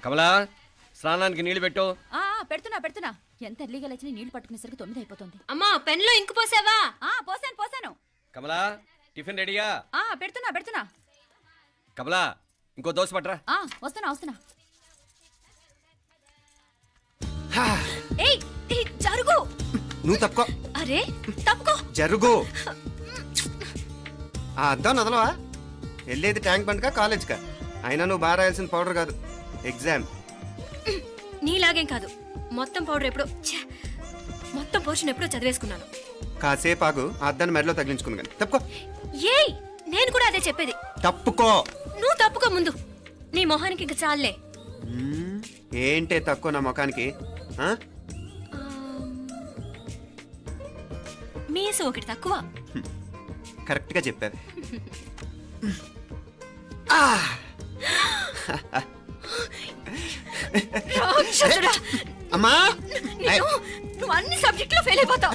కమలా స్నానానికి నీళ్లు పెట్టు. పెడుతున్నా ఎంత ఎర్లీగా లేచిన నీళ్లు పట్టుకునేసరికి 9 అయిపోతుంది. అమ్మా పెన్లో ఇంకు పోసావా? పోసాను. కమలా టిఫిన్ రెడీయా? పెడుతున్నా. కమలా ఇంకో దోశ పట్రా. వస్తున్నా. ఏయ్ జరుగు. నువ్వు తప్పుకో. అరే తప్పుకో. జరుగు. అద్దం నదలవా? వెళ్ళేది ట్యాంక్ బండ్కా కాలేజ్కా? అయినా నువ్వు బాగా రాయాల్సిన పౌడర్ కాదు, ఎగ్జామ్. నీలాగేం కాదు, మొత్తం పౌడర్ ఎప్పుడో మొత్తం పోర్షన్ ఎప్పుడో చదివేసుకున్నాను. కాసేపు ఆగు, ఆ అద్దాన్ని మెడలో తగిలించుకుని కానీ. తప్పుకో. ఏయ్ నేను కూడా అదే చెప్పేది. తప్పుకో. నువ్వు తప్పుకో ముందు. నీ మొహానికి ఇంక చాలే. ఏంటే తక్కువ నా ముఖానికి? మీసు ఒకటి తక్కువ. కరెక్ట్ గా చెప్పారు. అమ్మా నువ్వు అన్ని సబ్జెక్టులో ఫెయిల్ అయిపోతావు.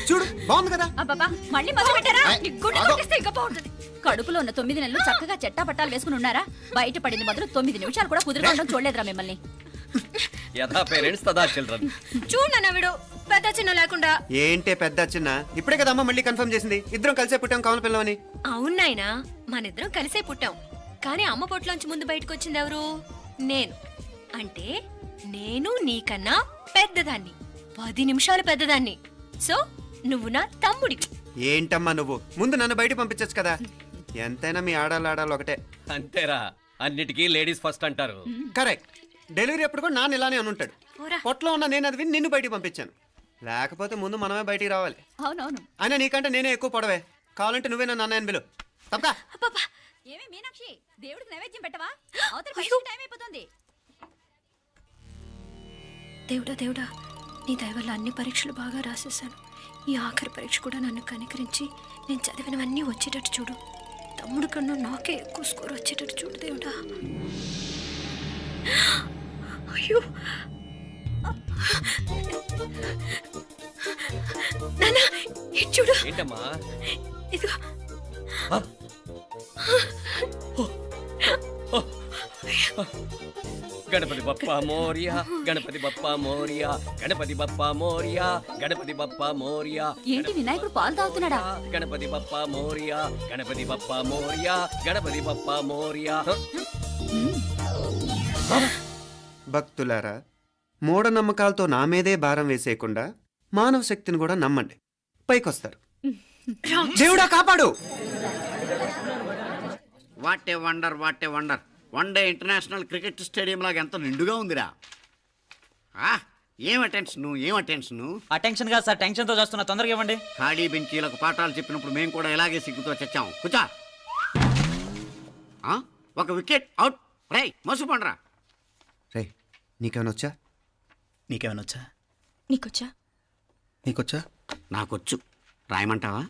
చూడు బాగుంది కదా. అబ్బబ్బా మళ్ళీ మొదలు పెట్టారా? ఇంకా బాగుంటుంది. కడుపులో ఉన్న 9 నెలలు చక్కగా చెట్టా పట్టాలు వేసుకుని ఉన్నారా? బయట పడింది మొదలు 9 నిమిషాలు కూడా కుదురుకోవడం చూడలేదురా మిమ్మల్ని. యథా పేరెంట్స్ తదా చిల్డ్రన్. చూడన్నా వీడు పెద్ద చిన్న లేకుండా. ఏంటే పెద్ద చిన్న? ఇప్పుడే కదా అమ్మ మళ్ళీ కన్ఫర్మ్ చేసింది ఇద్దరం కలిసే పుట్టాం కావాలి పిల్లవని. అవునాయినా మనిద్దరం కలిసే పుట్టాం, కానీ అమ్మ పొట్లోంచి ముందు బయటకు వచ్చింది ఎవరు? నేను. అంటే నేను నీకన్నా పెద్దదాన్ని, 10 నిమిషాలు పెద్దదాన్ని. సో నువ్వు నా తమ్ముడి. ఏంటమ్మా నువ్వు? ముందు నన్ను బయట పంపించచ్చు కదా. ఎంతైనా మీ ఆడాలి ఒకటే. అంతేరా, అన్నిటికీ లేడీస్ ఫస్ట్ అంటారు. కరెక్ట్. డెలివరీ ఎప్పుడు కూడా నాన్న ఇలానే అనుంటాడు. పొట్టలో ఉన్న నేను అది విని నిన్ను బయటికి పంపించాను. లేకపోతే ముందు మనమే బయటికి రావాలి. అవునవును. అయినా నీకంటే నేనే ఎక్కువ పొడవే. కావాలంటే నువ్వే నన్ను అన్నయ్యని పిలు. తప్పకా. ఏమి మీనాక్షి, దేవుడికి నైవేద్యం పెట్టవా? టైం అయిపోతుంది. దేవుడా నీ దయ వల్ల అన్ని పరీక్షలు బాగా రాసేసాను. ఈ ఆఖరి పరీక్ష కూడా నన్ను కనికరించి నేను చదివినవన్నీ వచ్చేటట్టు చూడు. తమ్ముడు కన్నా నాకే ఎక్కువ స్కోర్ వచ్చేటట్టు చూడు దేవుడా. అయ్యో నాన్న చూడు. ఏంటమ్మా? ఇదిగో. గణపతి బప్పా మోరియా, గణపతి బప్పా మోరియా, గణపతి బప్పా మోరియా, గణపతి బప్పా మోరియా. ఏంటి వినాయకుడు పాలు తాగుతున్నాడా? గణపతి బప్పా మోరియా, గణపతి బప్పా మోరియా, గణపతి బప్పా మోరియా. భక్తులారా, మూఢనమ్మకాలతో నా మీదే భారం వేసేయకుండా మానవ శక్తిని కూడా నమ్మండి, పైకొస్తారు. దేవుడా కాపాడు. What a wonder, what a wonder. One day international cricket stadium లాగా ఎంత నిండుగా ఉందిరా. ఏం అటెన్షన్? అటెన్షన్ కాదు సార్, టెన్షన్తో చేస్తున్నా. తొందరగా ఇవ్వండి. ఖాళీ బెంచీలకు పాఠాలు చెప్పినప్పుడు మేము కూడా ఇలాగే సిగ్గుతో చచ్చాం. కూర్చో. ఒక వికెట్ అవుట్. రే మసు పండ్రా. రే నీకేమైనా వచ్చా? నీకేమైనా వచ్చా? నీకొచ్చా? నాకొచ్చు. రాయమంటావా?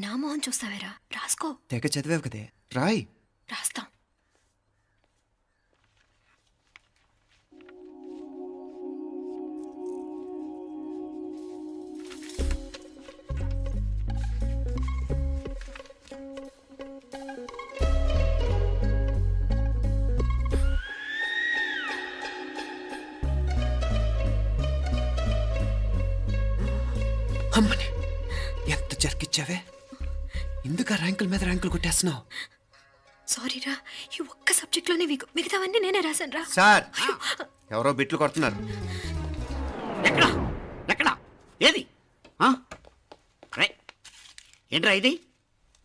నా మోహన్ చూస్తావేరా? రాసుకో. తెగ చదివావు కదే, రాయ్. రాస్తాం. అమ్మని ఎంత జరికిచ్చావే. ఎందుకు ర్యాంకుల మీద ర్యాంకులు కొట్టేస్తున్నావు? సారీరా, ఈ ఒక్క సబ్జెక్ట్లోనే మిగతావన్నీ నేనే రాశాను రా. సార్ ఎవరో బిట్లు కొడుతున్నారు. ఎక్కడా ఏది? ఏంట్రా ఇది?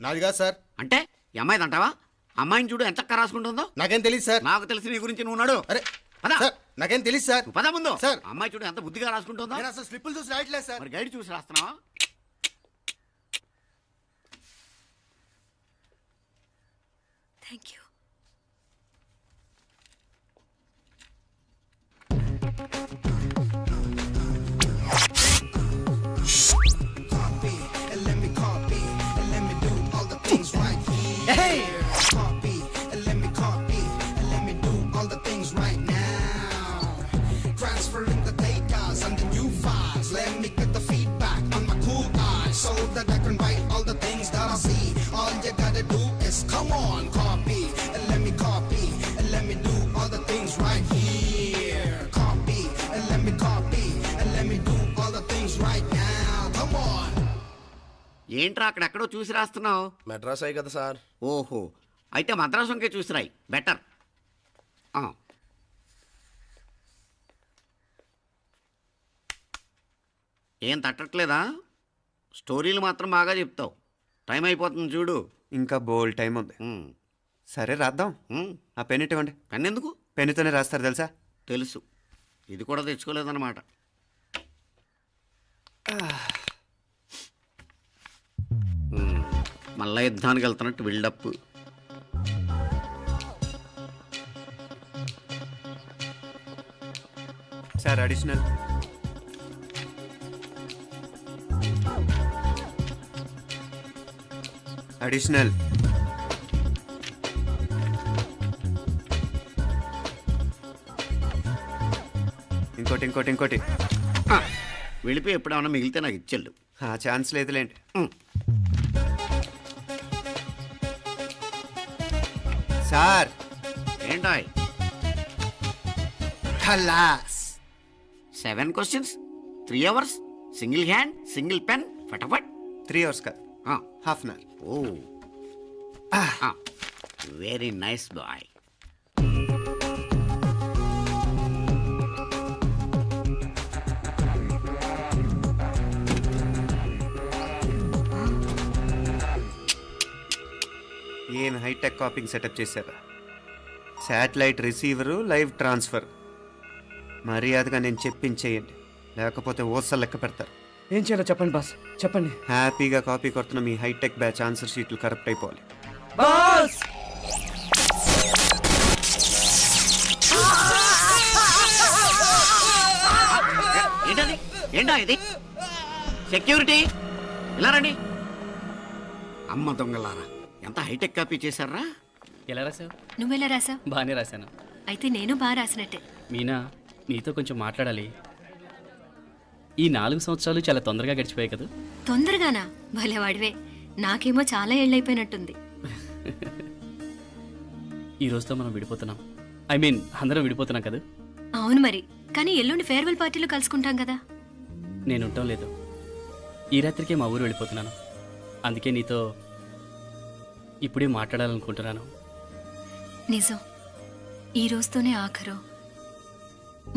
నాది కాదు సార్. అంటే ఈ అమ్మాయిది అంటావా? అమ్మాయిని చూడు ఎంత రాసుకుంటుందో. నాకేం తెలియదు సార్. నాకు తెలిసి నీ గురించి నువ్వు నాడు. అరే సార్, నాకేం తెలియదు సార్. పద ముందు. సార్ అమ్మాయి చూడు ఎంత బుద్ధిగా రాసుకుంటుందో. నేను అసలు స్లిప్పులు చూసి రాయట్లేదు సార్. మరి గైడ్ చూసి రాస్తున్నావా? Thank you. transferring the data and the new files. Let me get the feedback on my cool eyes so that I can write all the things that I see. All you gotta do is come on, copy, and let me copy, and let me do all the things right here. Copy, and let me copy, and let me do all the things right now. Come on. ఏంట్రా అక్కడెక్కడో చూసి రాస్తున్నావు? మెడ్రాస్ అయ్యి కదా sir. ఓహో, అయితే మద్రాసు వంకే చూసి రాయి, better. ఏం తట్టట్లేదా? స్టోరీలు మాత్రం బాగా చెప్తావు. టైం అయిపోతుంది చూడు. ఇంకా బోల్ టైం ఉంది. సరే రాద్దాం. ఆ పెన్ ఇవ్వండి. పెన్ ఎందుకు? పెన్నుతోనే రాస్తారు తెలుసా? తెలుసు. ఇది కూడా తెచ్చుకోలేదన్నమాట. మళ్ళా యుద్ధానికి వెళ్తున్నట్టు బిల్డప్. Sir additional. అడిషనల్. ఇంకోటి ఇంకోటి ఇంకోటి. వెళ్ళిపోయి ఎప్పుడేమన్నా మిగిలితే నాకు ఇచ్చెళ్ళు. ఆ ఛాన్స్ లేదులేండి. సార్ ఏంటాయ్? ఖలాస్. 7 questions, 3 hours, single hand, single pen, ఫటాఫట్. 3 hours కాదు, half an hour. Oh, very nice boy. ఏం హైటెక్ కాపింగ్ సెటప్ చేశారా? Satellite receiver, live transfer. మర్యాదగా నేను చెప్పించేయండి, లేకపోతే ఓసలు లెక్క పెడతారు. ఏం చేయాలో చెప్పండి బాస్, చెప్పండి. హ్యాపీగా కాపీ కొడుతున్న మీ హైటెక్ బ్యాచ్ ఆన్సర్ షీట్లు కరెక్ట్ అయిపోవాలి. బాస్ ఏంటది? ఏంటా ఇది? సెక్యూరిటీ ఇలా రండి. అమ్మ దొంగలారా, ఎంత హైటెక్ కాపీ చేశారా? ఎలా రాసావు? నువ్వెలా రాసావు? బాగానే రాశాను. అయితే నేను బాగా రాసినట్టే. మీనా, నీతో కొంచెం మాట్లాడాలి. ఈ 4 సంవత్సరాలు చాలా తొందరగా గడిచిపోయాయి కదా? తొందరగానా? భలేవాడివే. నాకేమో చాలా ఏళ్ళైపోయినట్టుంది. ఈ రోజుతో మనం విడిపోతున్నాం. ఐ మీన్ అందరం విడిపోతున్నాం కదా? అవును మరి, కానీ ఎల్లుండి ఫేర్వెల్ పార్టీలో కలుసుకుంటాం కదా. నేను ఉండటం లేదు. ఈ రాత్రికే మా ఊరు వెళ్ళిపోతున్నాను. అందుకే నీతో ఇప్పుడే మాట్లాడాలనుకుంటున్నాను. నిజం, ఈ రోజుతోనే ఆఖరు.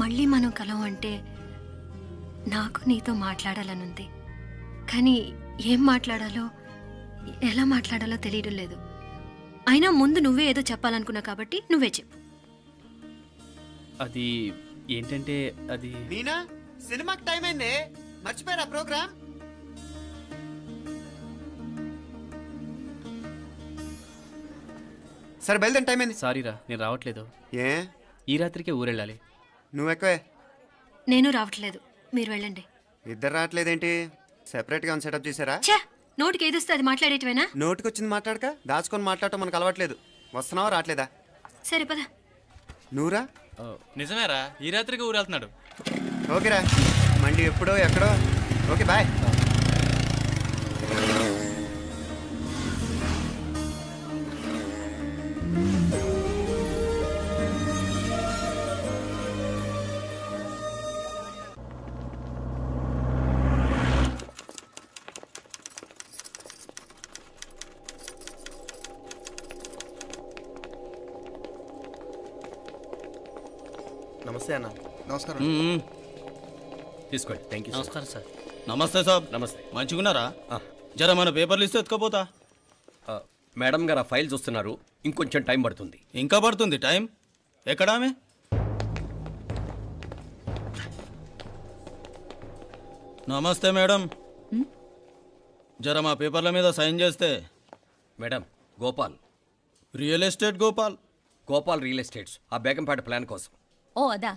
మళ్ళీ మనం కలం అంటే నాకు నీతో మాట్లాడాలనుంది. కానీ ఏం మాట్లాడాలో, ఎలా మాట్లాడాలో తెలియడం లేదు. అయినా ముందు నువ్వే ఏదో చెప్పాలనుకున్నా కాబట్టి నువ్వే చెప్పు. అది ఏంటంటే అది మీనా, సినిమాకి టైం అయింది, మర్చిపోయారా ప్రోగ్రామ్? సరే బయలుదేరి, టైం అయింది. సారీరా, నేను రావట్లేదు. ఏ? ఈ రాత్రికే ఊరెళ్ళాలి. నువ్వు ఎక్కువే. నేను రావట్లేదు, మీరు వెళ్ళండి. ఇద్దరు రావట్లేదేంటి? సెపరేట్గా సెటప్ చేశారా? ఛే, నోటికి ఏదొస్తే అది మాట్లాడేటివేనా? నోటికొచ్చింది మాట్లాడక దాచుకొని మాట్లాడటం మనకు అలవాట్లేదు. వస్తున్నావా రావట్లేదా? సరే పద. నువ్వురా. నిజమేరా, ఈ రాత్రికి ఊరు వెళ్తున్నాడు. ఓకేరా, మండి ఎప్పుడో ఎక్కడో. Okay bye. నమస్తే అన్న. నమస్కారం. తీసుకోండి. Thank you. నమస్కారం సార్. నమస్తే సాబ్. నమస్తే. మంచిగున్నారా? జర మన పేపర్లు ఇస్తే ఎత్తుకపోతా. మేడం గారు ఆ ఫైల్ చూస్తున్నారు, ఇంకొంచెం టైం పడుతుంది. ఇంకా పడుతుంది టైం? ఎక్కడామే? నమస్తే మేడం, జర మా పేపర్ల మీద సైన్ చేస్తే. Madam, Gopal. Real estate Gopal. Gopal real estates, ఆ బేగంపేట ప్లాన్ కోసం. ఓ అదా,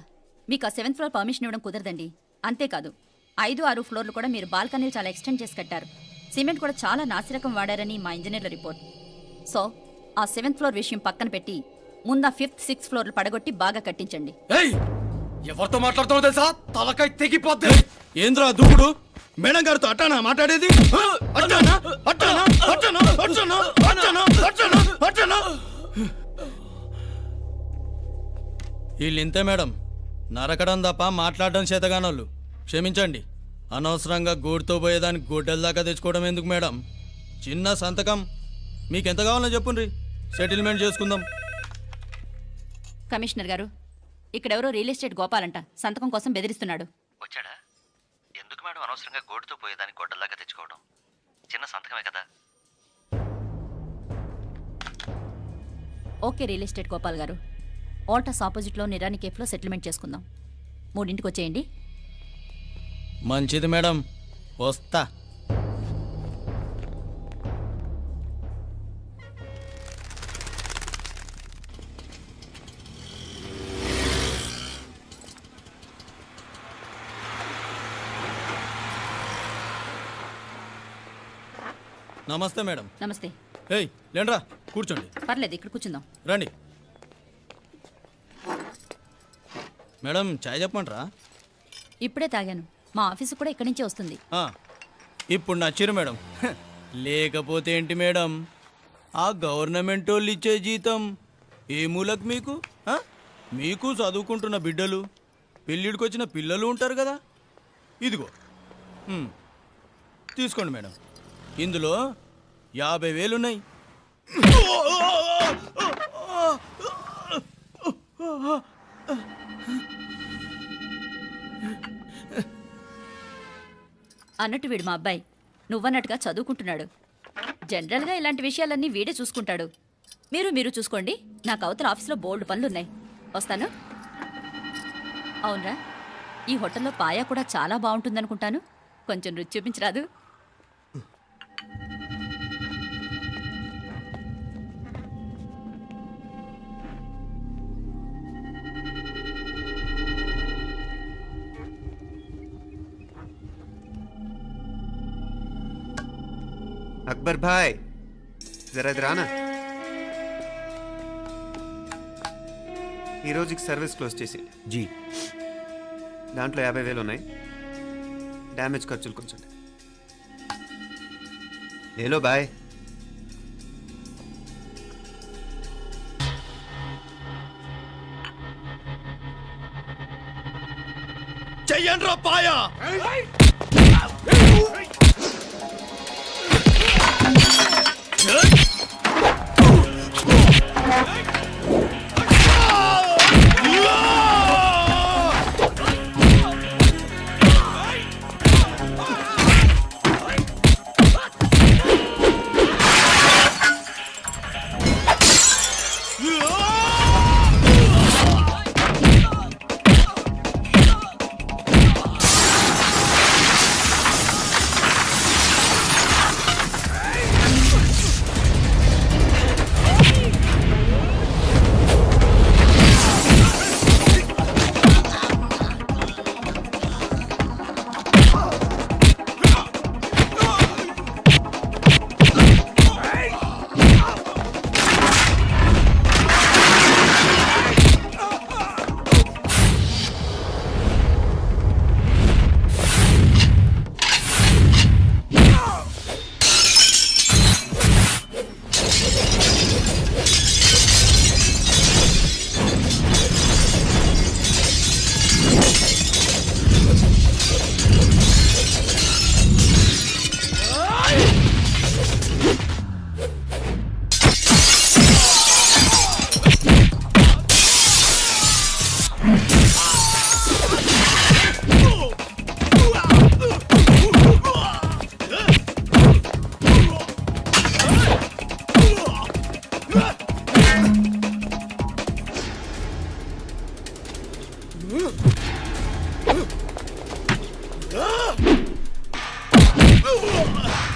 మీకు ఆ 7th ఫ్లోర్ పర్మిషన్ ఇవ్వడం కుదరదండి. అంతేకాదు 5, 6 ఫ్లోర్లు కూడా మీరు బాల్కనీలు చాలా ఎక్స్టెండ్ చేసి కట్టారు. సిమెంట్ కూడా చాలా నాసిరకం వాడారని మా ఇంజనీర్ల రిపోర్ట్. సో ఆ 7th ఫ్లోర్ విషయం పక్కన పెట్టి ముందు ఆ 5th, 6th ఫ్లోర్లు పడగొట్టి బాగా కట్టించండి. ఏయ్, ఎవరితో మాట్లాడుతున్నావు తెలుసా? తలకాయ తెగిపోద్ది. ఏంద్రా దూకుడు? మేడం గారితో అట్టానా మాట్లాడేది? ఆ? అట్టానా? అట్టానా? అట్టానా? అట్టానా? అట్టానా? అట్టానా? అట్టానా? వీళ్ళింతే మేడం, నరకడం తప్ప మాట్లాడడం చేతగానోళ్ళు. క్షమించండి, అనవసరంగా గోడుతో పోయేదానికి గొడ్డల దాకా తెచ్చుకోవడం ఎందుకు మేడం? చిన్న సంతకం మీకెంత కావాలో చెప్పుండ్రి, సెటిల్మెంట్ చేసుకుందాం. కమిషనర్ గారు, ఇక్కడెవరో రియల్ ఎస్టేట్ గోపాలంట సంతకం కోసం బెదిరిస్తున్నాడు. వచ్చాడా? ఎందుకు మేడం అనవసరంగా గోటుతో పోయేదానికి గొడ్డల్లాగా తెచ్చుకోవడం? చిన్న సంతకమే కదా. ఓకే రియల్ ఎస్టేట్ గోపాల్ గారు, ఆల్టాస్ ఆపోజిట్లో నిరాని కేఫ్లో సెటిల్మెంట్ చేసుకుందాం. 3ంటికి వచ్చేయండి. మంచిది మేడం, వస్తా. నమస్తే మేడం. నమస్తే. ఏయ్ లేండ్రా, కూర్చోండి. పర్లేదు, ఇక్కడ కూర్చుందాం. రండి మేడం, చాయ్ చెప్పమంటారా? ఇప్పుడే తాగాను. మా ఆఫీసు కూడా ఇక్కడి నుంచే వస్తుంది. ఆ, ఇప్పుడు నచ్చిరు మేడం. హ, లేకపోతే ఏంటి మేడం, ఆ గవర్నమెంట్ వాళ్ళు ఇచ్చే జీతం ఏ మూలకు మీకు? ఆ? మీకు చదువుకుంటున్న బిడ్డలు, పెళ్ళిడికి వచ్చిన పిల్లలు ఉంటారు కదా. ఇదిగో తీసుకోండి మేడం, ఇందులో 50,000 ఉన్నాయి. అన్నట్టు వీడు మా అబ్బాయి నువ్వన్నట్టుగా చదువుకుంటున్నాడు. జనరల్గా ఇలాంటి విషయాలన్నీ వీడే చూసుకుంటాడు. మీరు చూసుకోండి. నాకు అవతల ఆఫీస్లో బోల్డ్ పనులున్నాయి. వస్తాను. అవునరా, ఈ హోటల్లో పాయా కూడా చాలా బాగుంటుందనుకుంటాను. కొంచెం రుచి చూపించరాదు? అక్బర్ భాయ్, జరా ఇది రానా. ఈ రోజుకి సర్వీస్ క్లోజ్ చేసి జీ, దాంట్లో 50,000 ఉన్నాయి. డ్యామేజ్ ఖర్చులు కొంచెం. లేలో బాయ్. చెయ్యండ్రా పాయా. Ah!